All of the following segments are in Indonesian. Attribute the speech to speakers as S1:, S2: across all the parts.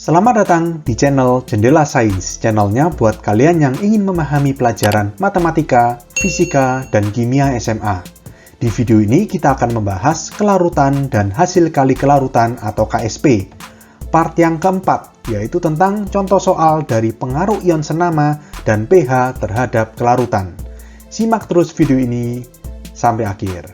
S1: Selamat datang di channel Jendela Sains, channelnya buat kalian yang ingin memahami pelajaran matematika, fisika, dan kimia SMA. Di video ini kita akan membahas kelarutan dan hasil kali kelarutan atau KSP. Part yang keempat, yaitu tentang contoh soal dari pengaruh ion senama dan pH terhadap kelarutan. Simak terus video ini sampai akhir.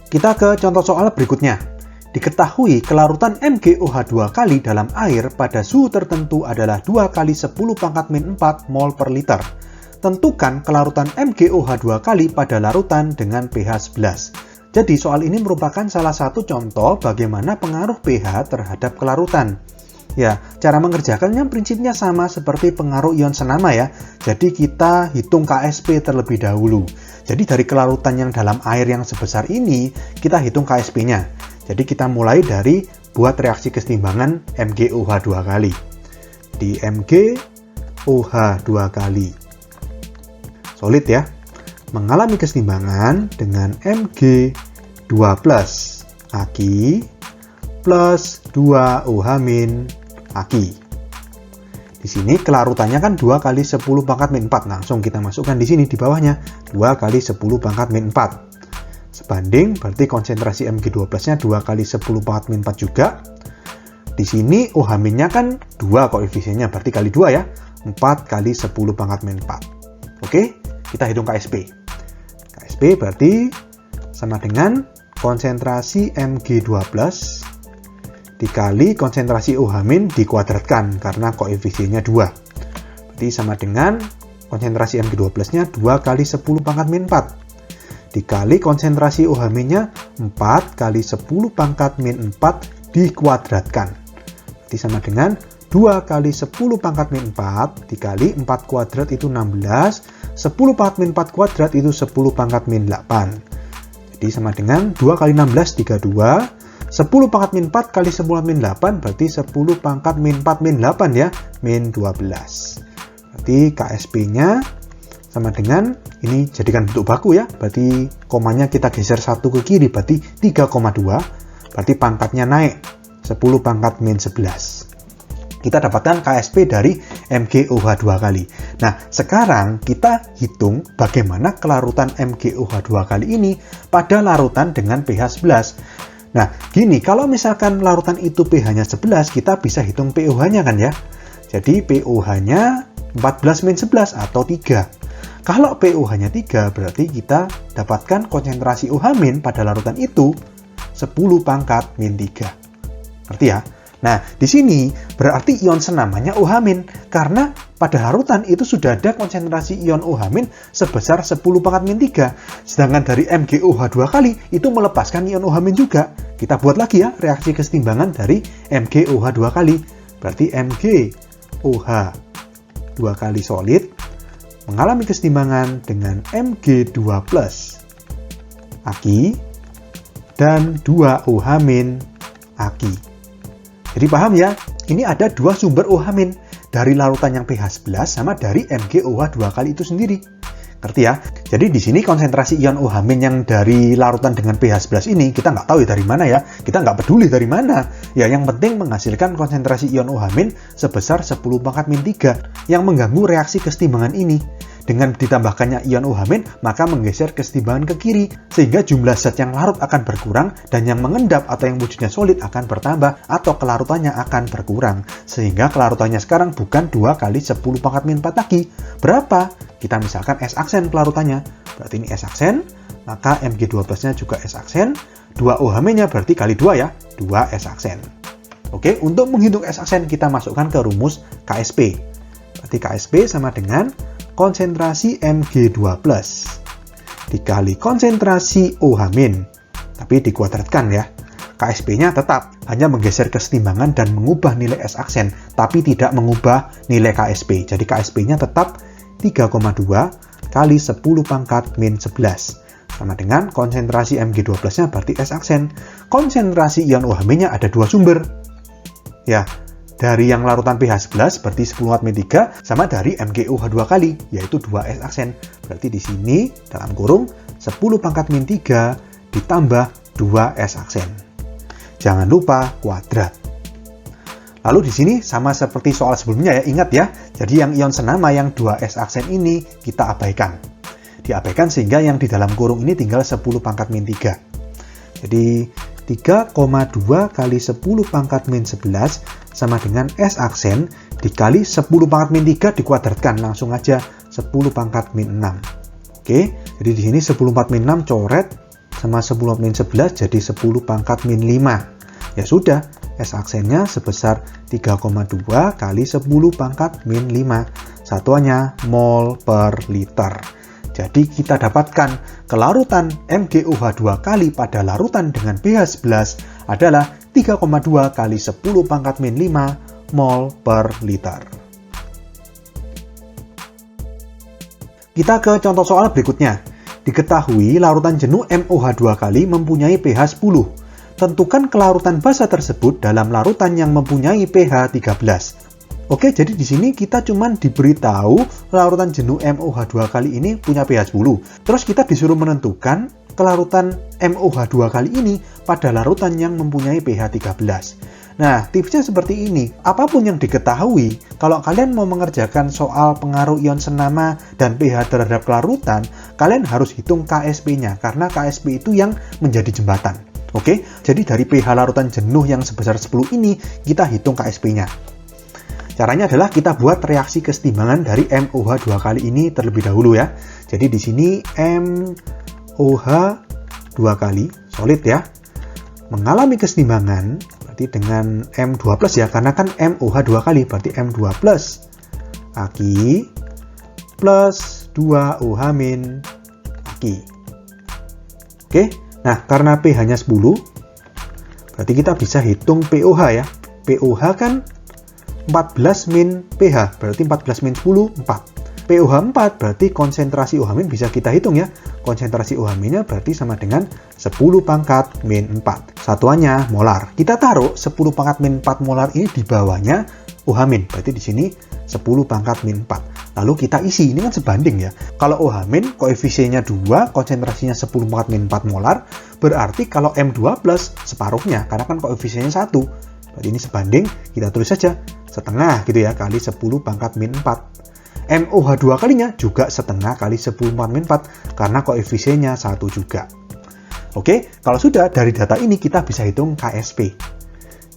S1: Kita ke contoh soal berikutnya. Diketahui kelarutan MgOH2 kali dalam air pada suhu tertentu adalah 2 kali 10 pangkat min 4 mol per liter. Tentukan kelarutan MgOH2 kali pada larutan dengan pH 11. Jadi soal ini merupakan salah satu contoh bagaimana pengaruh pH terhadap kelarutan. Ya, cara mengerjakannya prinsipnya sama seperti pengaruh ion senama ya. Jadi kita hitung KSP terlebih dahulu. Jadi dari kelarutan yang dalam air yang sebesar ini, kita hitung KSP-nya. Jadi kita mulai dari buat reaksi kesetimbangan MgOH2 kali. Di MgOH2 kali. Solid ya. Mengalami kesetimbangan dengan Mg2 plus Aq plus 2OH min Aq. Di sini kelarutannya kan 2 kali 10 pangkat min 4. Langsung kita masukkan di sini di bawahnya 2 kali 10 pangkat min 4. Sebanding berarti konsentrasi Mg2 plusnya 2 kali 10 pangkat min 4 juga. Di sini OH-nya kan 2 koefisiennya, berarti kali 2 ya. 4 kali 10 pangkat min 4. Oke, kita hitung KSP. KSP berarti sama dengan konsentrasi Mg2 plus dikali konsentrasi OH- dikuadratkan karena koefisiennya 2. Berarti sama dengan konsentrasi Mg2 plusnya 2 kali 10 pangkat min 4. Dikali konsentrasi OH-nya 4 kali 10 pangkat min 4 dikuadratkan. Berarti sama dengan 2 kali 10 pangkat min 4 dikali 4 kuadrat itu 16. 10 pangkat min 4 kuadrat itu 10 pangkat min 8. Jadi sama dengan 2 kali 16, 32. 10 pangkat min 4 kali 10 min 8 berarti 10 pangkat min 4 min 8 ya. Min 12. Berarti KSP-nya sama dengan, ini jadikan bentuk baku ya, berarti komanya kita geser 1 ke kiri, berarti 3,2, berarti pangkatnya naik 10 pangkat min 11. Kita dapatkan KSP dari MgOH2 kali. Nah, sekarang kita hitung bagaimana kelarutan MgOH2 kali ini pada larutan dengan pH 11. Nah, gini, kalau misalkan larutan itu pH-nya 11, kita bisa hitung pOH-nya kan ya. Jadi pOH-nya 14 min 11 atau 3. Kalau pOH-nya 3, berarti kita dapatkan konsentrasi OH- pada larutan itu 10 pangkat min 3. Ngerti ya? Nah, di sini berarti ion senamanya OH- karena pada larutan itu sudah ada konsentrasi ion OH- sebesar 10 pangkat min 3. Sedangkan dari MgOH2 kali itu melepaskan ion OH- juga. Kita buat lagi ya reaksi kesetimbangan dari MgOH2 kali. Berarti MgOH2 kali solid mengalami kesetimbangan dengan Mg2 plus Aq dan 2OH- Aq. Jadi paham ya, ini ada dua sumber OH- dari larutan yang pH 11 sama dari MgOH2 kali itu sendiri. Ngerti ya? Jadi di sini konsentrasi ion OH- yang dari larutan dengan pH 11 ini kita nggak tahu ya dari mana ya. Kita nggak peduli dari mana. Ya yang penting menghasilkan konsentrasi ion OH- sebesar 10 pangkat min 3 yang mengganggu reaksi kesetimbangan ini. Dengan ditambahkannya ion OH- maka menggeser kesetimbangan ke kiri sehingga jumlah zat yang larut akan berkurang dan yang mengendap atau yang wujudnya solid akan bertambah atau kelarutannya akan berkurang. Sehingga kelarutannya sekarang bukan 2 kali 10 pangkat min 4 lagi. Berapa? Kita misalkan S aksen kelarutannya. Berarti ini S aksen, maka Mg2 plusnya juga S aksen. 2 OH-nya berarti kali 2 ya, 2 S aksen. Oke, untuk menghitung S aksen kita masukkan ke rumus KSP. Berarti KSP sama dengan konsentrasi Mg2 plus dikali konsentrasi OH-, tapi dikuadratkan ya. KSP-nya tetap hanya menggeser kesetimbangan dan mengubah nilai S aksen, tapi tidak mengubah nilai KSP. Jadi KSP-nya tetap 3,2 kali 10 pangkat min 11. Sama dengan konsentrasi Mg2 plusnya berarti S aksen. Konsentrasi ion OH-nya ada dua sumber. Ya, dari yang larutan pH 11 berarti 10 pangkat min 3 sama dari MgOH2 kali yaitu 2S aksen. Berarti di sini dalam kurung 10 pangkat min 3 ditambah 2S aksen. Jangan lupa kuadrat. Lalu di sini sama seperti soal sebelumnya ya, ingat ya. Jadi yang ion senama yang 2s aksen ini kita abaikan. Diabaikan sehingga yang di dalam kurung ini tinggal 10 pangkat min 3. Jadi 3,2 kali 10 pangkat min 11 sama dengan S aksen dikali 10 pangkat min 3 dikuadratkan. Langsung aja 10 pangkat min 6. Oke, jadi di sini 10 pangkat min 6 coret sama 10 pangkat min 11 jadi 10 pangkat min 5. Ya sudah, S aksennya sebesar 3,2 kali 10 pangkat min 5. Satuannya mol per liter. Jadi kita dapatkan kelarutan MgOH2 kali pada larutan dengan pH 11 adalah 3,2 kali 10 pangkat min 5 mol per liter. Kita ke contoh soal berikutnya. Diketahui larutan jenuh MOH2 kali mempunyai pH 10. Tentukan kelarutan basa tersebut dalam larutan yang mempunyai pH 13. Oke, jadi di sini kita cuman diberitahu larutan jenuh MOH2 kali ini punya pH 10. Terus kita disuruh menentukan kelarutan MOH2 kali ini pada larutan yang mempunyai pH 13. Nah, tipsnya seperti ini. Apapun yang diketahui, kalau kalian mau mengerjakan soal pengaruh ion senama dan pH terhadap kelarutan, kalian harus hitung KSP-nya, karena KSP itu yang menjadi jembatan. Oke, jadi dari pH larutan jenuh yang sebesar 10 ini, kita hitung KSP-nya. Caranya adalah kita buat reaksi kesetimbangan dari MOH2 kali ini terlebih dahulu ya. Jadi di sini MOH2 kali solid ya. Mengalami kesetimbangan berarti dengan M2+ ya, karena kan MOH2 kali berarti M2+ Aki plus 2OH min Aki. Oke, nah karena pH-nya 10 berarti kita bisa hitung POH ya. POH kan 14 min pH, berarti 14 min 10, 4. POH 4 berarti konsentrasi OH min bisa kita hitung ya. Konsentrasi OH minnya berarti sama dengan 10 pangkat min 4. Satuannya molar. Kita taruh 10 pangkat min 4 molar ini di bawahnya OH min. Berarti di sini 10 pangkat min 4. Lalu kita isi, ini kan sebanding ya. Kalau OH min koefisiennya 2, konsentrasinya 10 pangkat min 4 molar, berarti kalau M2+ separuhnya, karena kan koefisiennya 1. Berarti ini sebanding, kita tulis saja setengah gitu ya, kali 10 pangkat min 4. MOH2 kalinya juga setengah kali 10 pangkat min 4, karena koefisiennya 1 juga. Oke, kalau sudah dari data ini kita bisa hitung KSP.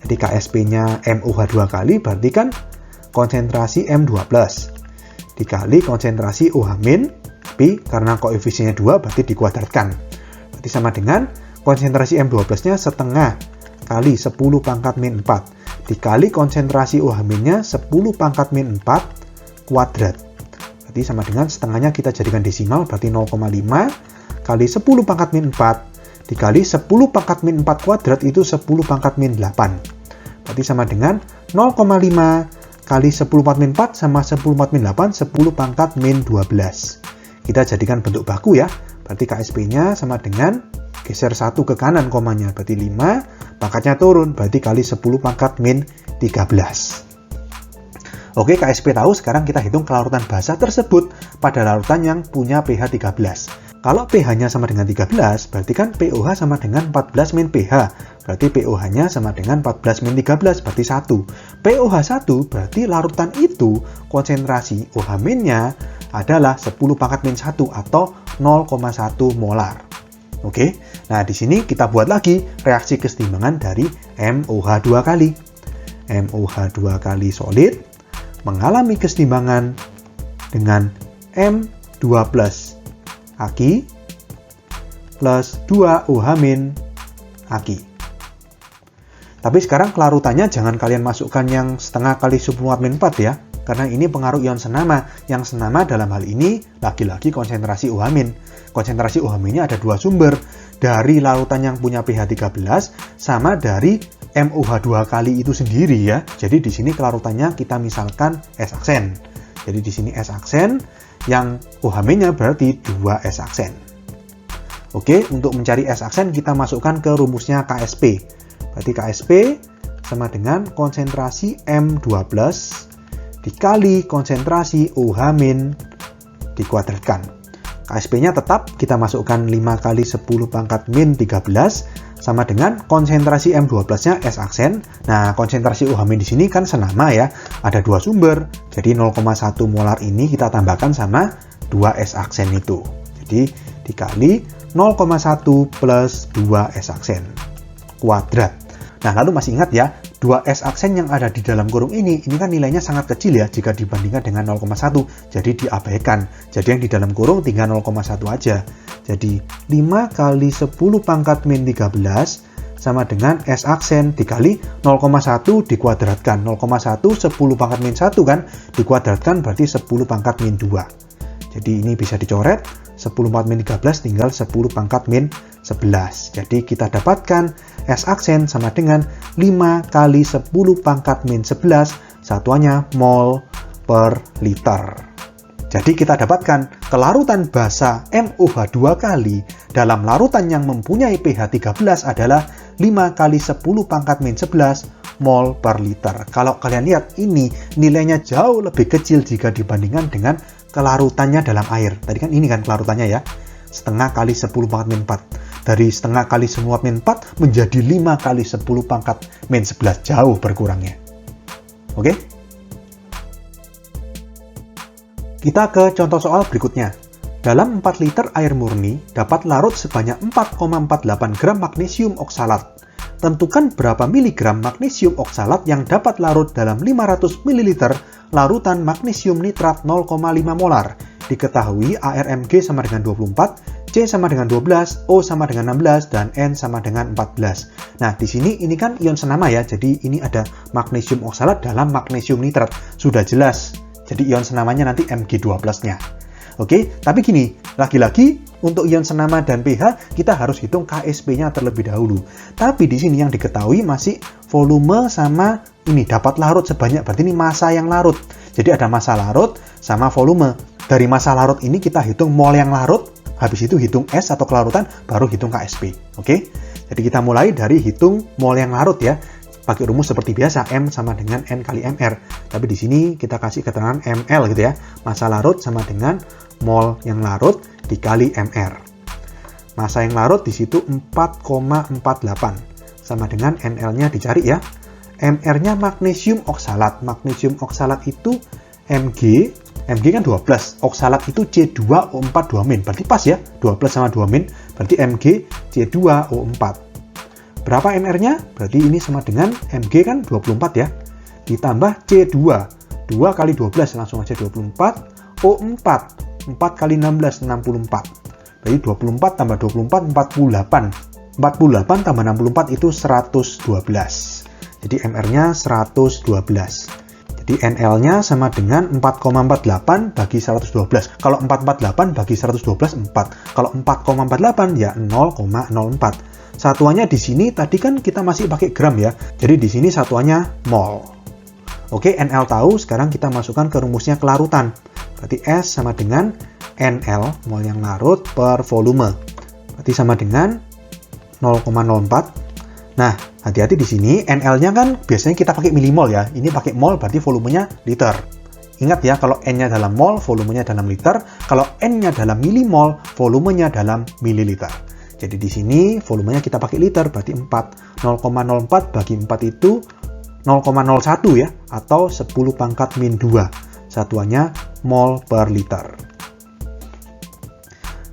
S1: Jadi KSP-nya MOH2 kali berarti kan konsentrasi M2+, dikali konsentrasi OH min, tapi karena koefisiennya 2 berarti dikuadratkan. Berarti sama dengan konsentrasi M2+-nya setengah kali 10 pangkat min 4 dikali konsentrasi OH minnya 10 pangkat min 4 kuadrat. Berarti sama dengan setengahnya kita jadikan desimal, berarti 0,5 kali 10 pangkat min 4 dikali 10 pangkat min 4 kuadrat itu 10 pangkat min 8. Berarti sama dengan 0,5 kali 10 pangkat min 4 sama 10 pangkat min 8, 10 pangkat min 12. Kita jadikan bentuk baku ya. Berarti KSP-nya sama dengan geser 1 ke kanan komanya, berarti 5, pangkatnya turun, berarti kali 10 pangkat min 13. Oke, KSP tahu, sekarang kita hitung kelarutan basa tersebut pada larutan yang punya pH 13. Kalau pH-nya sama dengan 13, berarti kan POH sama dengan 14 min pH, berarti POH-nya sama dengan 14 min 13, berarti 1. POH 1 berarti larutan itu konsentrasi OH minnya adalah 10 pangkat min 1 atau 0,1 molar. Oke, nah di sini kita buat lagi reaksi kesetimbangan dari MOH2 kali. MOH2 kali solid mengalami kesetimbangan dengan M2+ Aki plus 2OH min Aki. Tapi sekarang kelarutannya jangan kalian masukkan yang setengah kali 10 min 4 ya, karena ini pengaruh ion senama. Yang senama dalam hal ini lagi-lagi konsentrasi OH min. Konsentrasi OH minnya ada dua sumber, dari larutan yang punya pH 13 sama dari MOH2 kali itu sendiri ya. Jadi di sini kelarutannya kita misalkan S aksen. Jadi di sini S aksen, yang OH minnya berarti 2 S aksen. Oke, untuk mencari S aksen kita masukkan ke rumusnya KSP. Berarti KSP sama dengan konsentrasi M2+ dikali konsentrasi OH min dikuadratkan. KSP-nya tetap kita masukkan 5 kali 10 pangkat min 13 sama dengan konsentrasi M12-nya S aksen. Nah, konsentrasi OH- di sini kan senama ya, ada 2 sumber. Jadi 0,1 molar ini kita tambahkan sama 2 S aksen itu. Jadi dikali 0,1 plus 2 S aksen kuadrat. Nah, lalu masih ingat ya, 2 S aksen yang ada di dalam kurung ini kan nilainya sangat kecil ya jika dibandingkan dengan 0,1. Jadi diabaikan. Jadi yang di dalam kurung tinggal 0,1 aja. Jadi 5 kali 10 pangkat min 13 sama dengan S aksen dikali 0,1 dikuadratkan. 0,1 10 pangkat min 1 kan, dikuadratkan berarti 10 pangkat min 2. Jadi ini bisa dicoret, 10 pangkat min 13 tinggal 10 pangkat min 11. Jadi kita dapatkan S aksen sama dengan 5 kali 10 pangkat min 11, satuannya mol per liter. Jadi kita dapatkan kelarutan basa MOH 2 kali dalam larutan yang mempunyai pH 13 adalah 5 kali 10 pangkat min 11 mol per liter. Kalau kalian lihat ini nilainya jauh lebih kecil jika dibandingkan dengan kelarutannya dalam air. Tadi kan ini kan kelarutannya ya, setengah kali 10 pangkat min 4. Dari setengah kali 10 min 4 menjadi 5 kali 10 pangkat min 11, jauh berkurangnya. Oke? Kita ke contoh soal berikutnya. Dalam 4 liter air murni dapat larut sebanyak 4,48 gram magnesium oksalat. Tentukan berapa miligram magnesium oksalat yang dapat larut dalam 500 ml larutan magnesium nitrat 0,5 molar. Diketahui ARMG sama dengan 24, C sama dengan 12, O sama dengan 16, dan N sama dengan 14. Nah, di sini ini kan ion senama ya, jadi ini ada magnesium oksalat dalam magnesium nitrat. Sudah jelas, jadi ion senamanya nanti Mg2+-nya. Oke, tapi gini, lagi-lagi untuk ion senama dan pH kita harus hitung KSP-nya terlebih dahulu. Tapi di sini yang diketahui masih volume sama ini dapat larut sebanyak, berarti ini massa yang larut. Jadi ada massa larut sama volume. Dari massa larut ini kita hitung mol yang larut, habis itu hitung S atau kelarutan, baru hitung KSP. Oke? Jadi kita mulai dari hitung mol yang larut ya. Pakai rumus seperti biasa, M sama dengan N kali MR. Tapi di sini kita kasih keterangan ML gitu ya. Massa larut sama dengan mol yang larut dikali MR. Massa yang larut di situ 4,48. Sama dengan NL-nya dicari ya. MR-nya magnesium oksalat. Magnesium oksalat itu Mg kan 12. Oksalat itu C2O4 2-. Berarti pas ya. 12 sama 2-. Berarti Mg C2O4. Berapa MR-nya? Berarti ini sama dengan Mg kan 24 ya. Ditambah C2. 2 kali 12 langsung aja 24. O4. 4 kali 16, 64. Berarti 24 tambah 24, 48. 48 tambah 64 itu 112. Jadi MR-nya 112. Jadi NL-nya sama dengan 4,48 bagi 112. Kalau 448 bagi 112, 4. Kalau 4,48 ya 0,04. Satuannya di sini tadi kan kita masih pakai gram ya. Jadi di sini satuannya mol. Oke, NL tahu, sekarang kita masukkan ke rumusnya kelarutan. Berarti S sama dengan NL, mol yang larut, per volume. Berarti sama dengan 0,04. Nah, hati-hati di sini, NL-nya kan biasanya kita pakai milimol ya. Ini pakai mol, berarti volumenya liter. Ingat ya, kalau N-nya dalam mol, volumenya dalam liter. Kalau N-nya dalam milimol, volumenya dalam mililiter. Jadi di sini volumenya kita pakai liter, berarti 4. 0,04 bagi 4 itu 0,01 ya, atau 10 pangkat min 2. Satuannya mol per liter.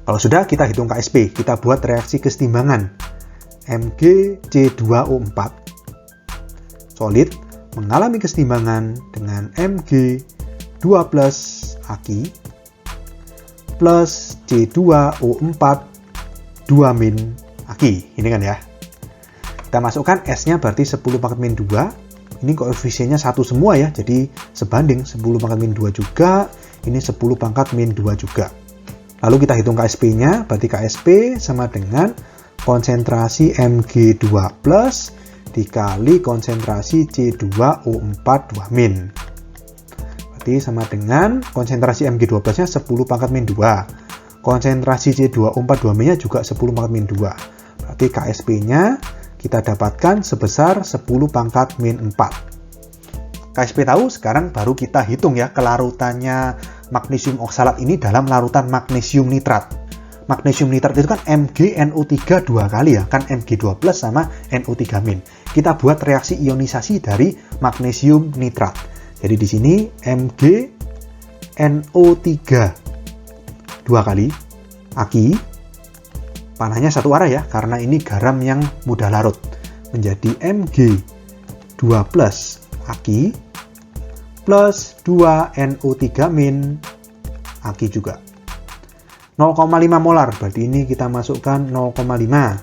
S1: Kalau sudah, kita hitung KSP. Kita buat reaksi kesetimbangan. MgC2O4 solid mengalami kesetimbangan dengan Mg2 plus Aki plus C2O4 2 min Aki. Ini kan ya. Kita masukkan S-nya berarti 10 pangkat min 2. Ini koefisiennya 1 semua ya. Jadi sebanding 10 pangkat min 2 juga. Ini 10 pangkat min 2 juga. Lalu kita hitung KSP-nya. Berarti KSP sama dengan konsentrasi Mg2 plus dikali konsentrasi C2O4 2 min. Berarti sama dengan konsentrasi Mg2 plusnya 10 pangkat min 2. Konsentrasi C2O4 2 minnya juga 10 pangkat min 2. Berarti KSP-nya kita dapatkan sebesar 10 pangkat min 4. KSP tahu, sekarang baru kita hitung ya kelarutannya magnesium oksalat ini dalam larutan magnesium nitrat. Magnesium nitrat itu kan MgNO3 2 kali ya, kan Mg2+ sama NO3-. Kita buat reaksi ionisasi dari magnesium nitrat. Jadi di sini MgNO3 2 kali, Aq, panahnya satu arah ya, karena ini garam yang mudah larut, menjadi Mg2+ Aq plus 2 NO3- Aq juga. 0,5 molar, berarti ini kita masukkan 0,5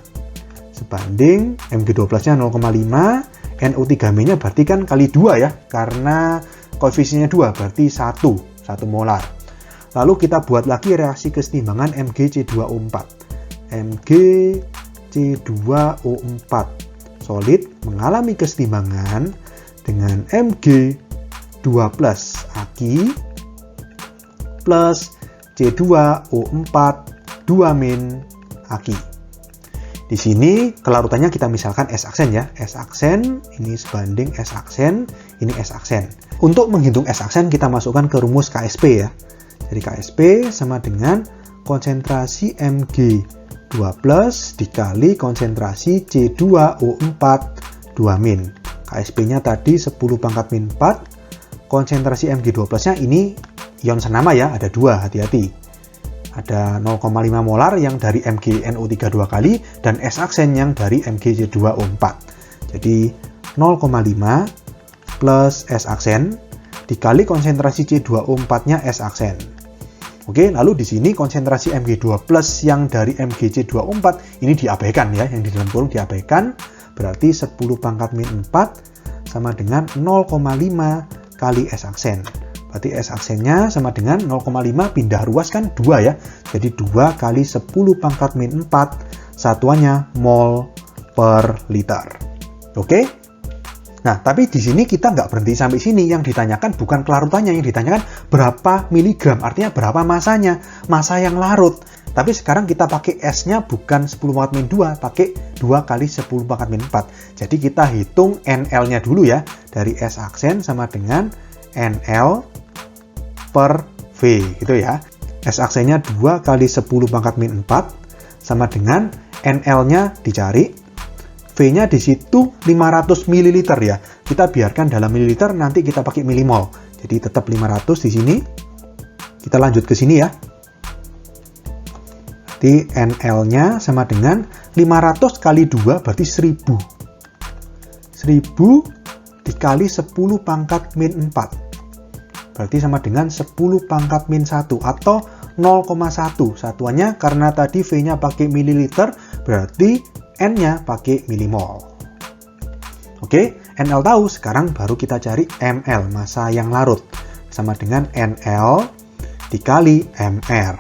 S1: sebanding Mg12-nya 0,5, NO3-nya berarti kan kali 2 ya, karena koefisiennya 2, berarti 1 molar. Lalu kita buat lagi reaksi kesetimbangan MgC2O4. MgC2O4 solid mengalami kesetimbangan dengan Mg2+ Aq plus C2O4 2- Aq. Di sini kelarutannya kita misalkan S-aksen ya. S-aksen ini sebanding S-aksen, ini S-aksen. Untuk menghitung S-aksen kita masukkan ke rumus KSP ya. Jadi KSP sama dengan konsentrasi Mg2+ dikali konsentrasi C2O4 2-. KSP-nya tadi 10⁻⁴. Konsentrasi Mg12-nya ini ion senama ya, ada 2, hati-hati. Ada 0,5 molar yang dari MgNO3 2 kali dan S-aksen yang dari MgC2O4. Jadi 0,5 plus S-aksen dikali konsentrasi C2O4-nya S-aksen. Oke, lalu di sini konsentrasi Mg2+ yang dari MgC2O4 ini diabaikan ya, yang di dalam kurung diabaikan, berarti 10⁻⁴ sama dengan 0,5 kali S-aksen. Berarti S-aksennya sama dengan 0,5 pindah ruas kan 2 ya. Jadi 2 kali 10⁻⁴, satuannya mol per liter. Oke? Nah, tapi di sini kita nggak berhenti sampai sini. Yang ditanyakan bukan kelarutannya, yang ditanyakan berapa miligram, artinya berapa masanya, masa yang larut. Tapi sekarang kita pakai S-nya bukan 10⁻⁴, pakai 2 kali 10⁻⁴. Jadi kita hitung NL-nya dulu ya. Dari S-aksen sama dengan NL per V gitu ya. S-aksennya 2 kali 10⁻⁴ sama dengan NL-nya dicari, V-nya di situ 500 ml ya. Kita biarkan dalam mililiter, nanti kita pakai milimol. Jadi tetap 500 di sini. Kita lanjut ke sini ya. Jadi NL-nya sama dengan 500 kali 2 berarti 1000. 1000 dikali 10⁻⁴. Berarti sama dengan 10⁻⁴ atau 0,1. Satuannya karena tadi V-nya pakai mililiter, berarti N-nya pakai milimol. Oke, NL tahu, sekarang baru kita cari ml, massa yang larut. Sama dengan NL dikali mR.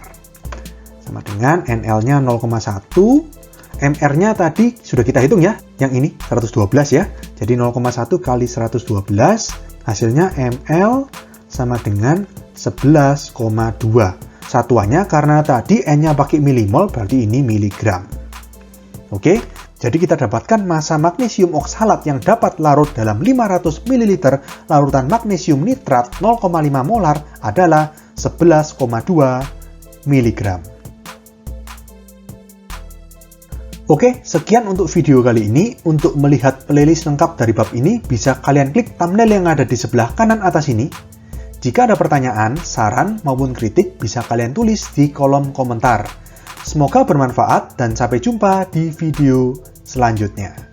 S1: Sama dengan NL-nya 0,1, mR-nya tadi sudah kita hitung ya, yang ini 112 ya. Jadi 0,1 kali 112, hasilnya ml sama dengan 11,2. Satuannya karena tadi N-nya pakai milimol, berarti ini miligram. Oke, jadi kita dapatkan massa magnesium oksalat yang dapat larut dalam 500 ml larutan magnesium nitrat 0,5 molar adalah 11,2 mg. Oke, sekian untuk video kali ini. Untuk melihat playlist lengkap dari bab ini, bisa kalian klik thumbnail yang ada di sebelah kanan atas ini. Jika ada pertanyaan, saran, maupun kritik, bisa kalian tulis di kolom komentar. Semoga bermanfaat dan sampai jumpa di video selanjutnya.